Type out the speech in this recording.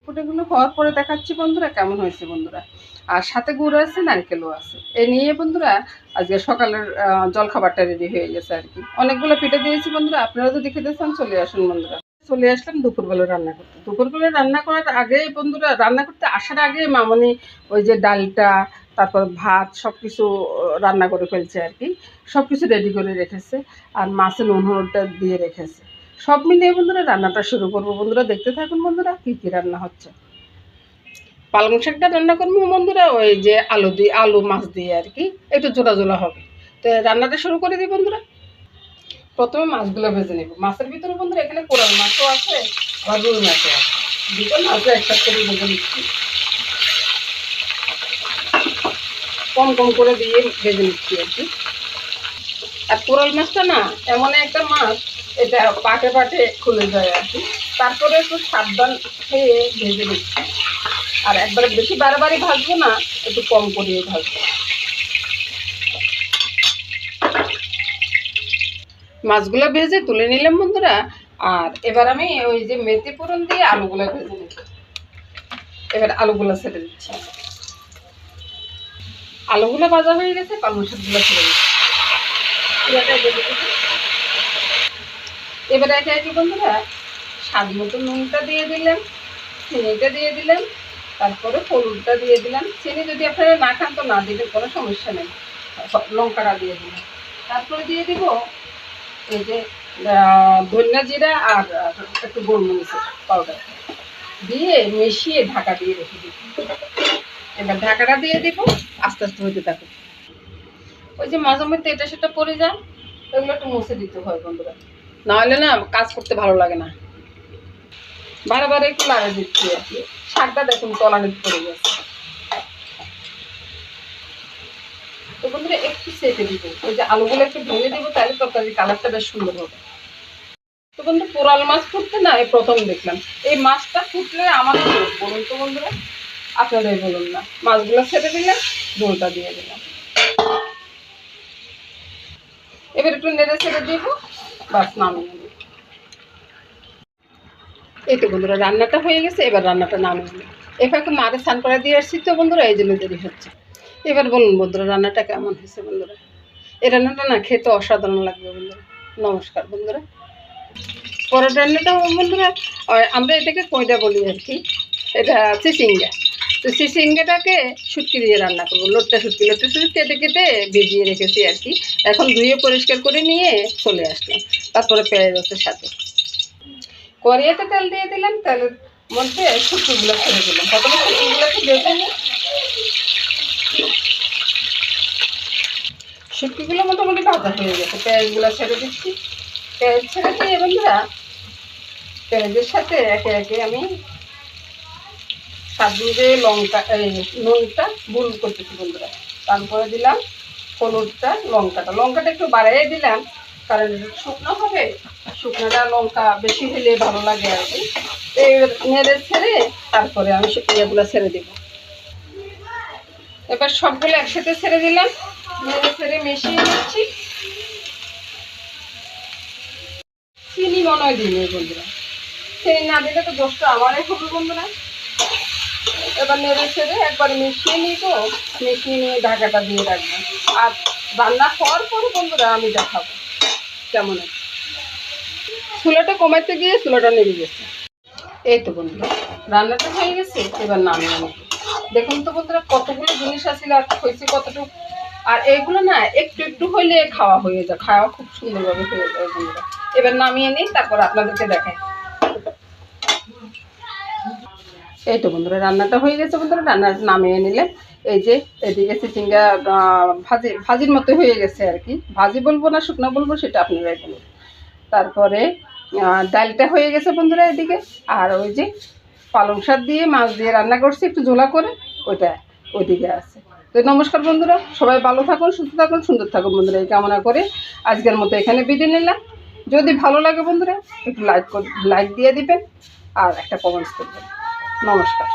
ফুটেগুলো হওয়ার পরে দেখাচ্ছি বন্ধুরা কেমন হয়েছে বন্ধুরা। আর সাথে গুড় আছে, নারকেলও আছে। এই নিয়ে বন্ধুরা আজকে সকালের জলখাবারটা রেডি হয়ে গেছে আর কি। অনেকগুলো পিঠে দিয়েছি বন্ধুরা, আপনারা যদি খেতে চান চলে আসুন বন্ধুরা। চলে আসলাম দুপুরবেলা রান্না করতে। দুপুরবেলা রান্না করার আগে বন্ধুরা, রান্না করতে আসার আগে মামনি ওই যে ডালটা, তারপর ভাত সব কিছু রান্না করে ফেলছে আর কি। সব কিছু রেডি করে রেখেছে আর মাছের নুন হলুদটা দিয়ে রেখেছে। সব মিলিয়ে বন্ধুরা রান্নাটা শুরু করবো। বন্ধুরা দেখতে থাকুন বন্ধুরা কী কী রান্না হচ্ছে। পালং শাকটা রান্না করবো বন্ধুরা ওই যে আলু মাছ দিয়ে আর কি, একটু জোড়া জোড়া হবে। তো রান্নাটা শুরু করে দিই বন্ধুরা। প্রথমে মাছগুলো ভেজে নেব। মাছের ভিতরে বন্ধুরা এখানে কোরাল মাছও আছে, আবার রুই মাছও আছে। দুটো মাছও একসাথে করে ভেজে নিচ্ছি, কম কম করে দিয়ে ভেজে নিচ্ছি আর কি। আর কোরাল মাছটা না এমন একটা মাছ, এটা পাটে পাটে খুলে যায় আর কি। তারপরে একটু সাবধান খেয়ে ভেজে নিচ্ছি। আর একবারে বেশি বারবারই ভাজবো না, একটু কম করিয়ে ভাজবো। মাছগুলো ভেজে তুলে নিলাম বন্ধুরা। আর এবার আমি ওই যে মেথি ফোড়ন দিয়ে আলুগুলো ভেজে নিচ্ছি। এবার আলুগুলো ছেড়ে দিচ্ছি। আলুগুলো ভাজা হয়ে গেছে, পালং শাকগুলো ছেড়ে দিচ্ছি। এবারে একে একে বন্ধুরা স্বাদ মতো নুনটা দিয়ে দিলাম, চিনিটা দিয়ে দিলাম, তারপরে হলুদটা দিয়ে দিলাম। চিনি যদি আপনারা না খান তো না দিলে কোনো সমস্যা নেই। লঙ্কাটা দিয়ে দিলাম। তারপরে দিয়ে দিব এই যে ধনিয়া জিরা আর একটু গোলমরিচের পাউডার দিয়ে মিশিয়ে ঢাকা দিয়ে রেখে দিব। এবার ঢাকাটা দিয়ে দিব, আস্তে আস্তে হইতে থাকুক। ওই যে মাঝে মধ্যে এটা সেটা পড়ে যায়, ওইগুলো একটু মুছে দিতে হয় বন্ধুরা, না হলে না কাজ করতে ভালো লাগে না। বারে একটু লাড়া দিচ্ছি আর কি। শাকটা দেখুন তলানিতে পড়ে গেছে। তো বন্ধুরা একটু সেটে দিব, ওই যে আলুগুলো একটু ভেঙে দিব, তাহলে তরকারির কালারটা বেশ সুন্দর হবে। তো বন্ধু কোরাল মাছ ফুটতে না এই প্রথম দেখলাম। এই মাছটা ফুটলে আমাদের বলুন তো বন্ধুরা, আপনারাই বলুন না। মাছগুলো ছেড়ে দিলাম, ঝোলটা দিয়ে দিলাম। এবার একটু নেড়ে ছেড়ে দিব, বাস নামিয়ে নেব। এই তো বন্ধুরা রান্নাটা হয়ে গেছে, এবার রান্নাটা নামিয়ে নেব। এবার মারে স্নান করে দিয়ে আসছি তো বন্ধুরা, এই জন্য দেরি হচ্ছে। এবার বলুন বন্ধুরা রান্নাটা কেমন হয়েছে বন্ধুরা। এই রান্নাটা না খেতে অসাধারণ লাগবে বন্ধুরা। নমস্কার বন্ধুরা। পরের রান্নাটা বন্ধুরা আমরা এটাকে কইটা বলি আর কি, এটা চিচিঙ্গা। তো চিচিঙ্গাটাকে শুটকি দিয়ে রান্না করবো। লোটটা শুটকি কেটে কেটে ভিজিয়ে রেখেছি আর কি। এখন ধুয়ে পরিষ্কার করে নিয়ে চলে আসলাম। তারপরে পেঁয়াজ আছে সাথে। কড়াইতে তেল দিয়ে দিলাম, তেলের মধ্যে শুটকিগুলো ছেড়ে দিলাম। প্রথমে শুটকিগুলোকে ভেজে নিই। শুটকিগুলো মোটামুটি ভাজা হয়ে গেছে, পেঁয়াজগুলো ছেড়ে দিচ্ছি। পেঁয়াজ ছেড়ে দিয়ে বন্ধুরা পেঁয়াজের সাথে একে একে আমি সাজিয়ে লঙ্কা নুনটা ভুল করতেছি বন্ধুরা। তারপরে দিলাম হলুদটা, লঙ্কাটা একটু বাড়াই দিলাম, কারণ শুকনো হবে। শুকনোটা লঙ্কা বেশি হলে ভালো লাগে আর কি। নেড়ে ছেড়ে তারপরে আমি ইয়েগুলো ছেড়ে দেব। এবার সবগুলো একসাথে ছেড়ে দিলাম, নেড়ে ছেড়ে মিশিয়ে নিচ্ছি। চিনি মনে হয় দিই বন্ধুরা, চিনি না দিলে তো দোষটা আমারই হবে বন্ধুরা। এবার নেড়ে ছেড়ে একবারে মিশিয়ে নিব, মিশিয়ে নিয়ে ঢাকাটা দিয়ে রাখবো। আর রান্না হওয়ার পরে বন্ধুরা আমি দেখাবো কেমন আছে। চুলাটা কমাইতে গিয়ে চুলাটা নেমে গেছে। এই তো বন্ধুরা রান্নাটা হয়ে গেছে, এবার নামিয়ে নেব। দেখুন তো বন্ধুরা কতগুলো জিনিস আছে আর হয়েছে কতটুকু। আর এইগুলো না একটু একটু হইলে খাওয়া হয়ে যায়, খাওয়া খুব সুন্দরভাবে হয়ে যায় বন্ধুরা। এবার নামিয়ে নিই, তারপর আপনাদেরকে দেখাই। এই তো বন্ধুরা রান্নাটা হয়ে গেছে বন্ধুরা, রান্না নামিয়ে নিলে। এই যে এদিকে চিচিঙ্গা ভাজির মতো হয়ে গেছে আর কি। ভাজি বলবো না শুকনো বলবো সেটা আপনারাই বলুন। তারপরে ডালটা হয়ে গেছে বন্ধুরা এদিকে। আর ওই যে পালং শাক দিয়ে মাছ দিয়ে রান্না করছি একটু ঝোলা করে, ওইটা ওইদিকে আছে। তো নমস্কার বন্ধুরা, সবাই ভালো থাকুন, সুস্থ থাকুন, সুন্দর থাকুন বন্ধুরা, এই কামনা করে আজকের মতো এখানে বিদায় নিলাম। যদি ভালো লাগে বন্ধুরা একটু লাইক দিয়ে দিবেন আর একটা কমেন্টস করবেন। নমস্কার।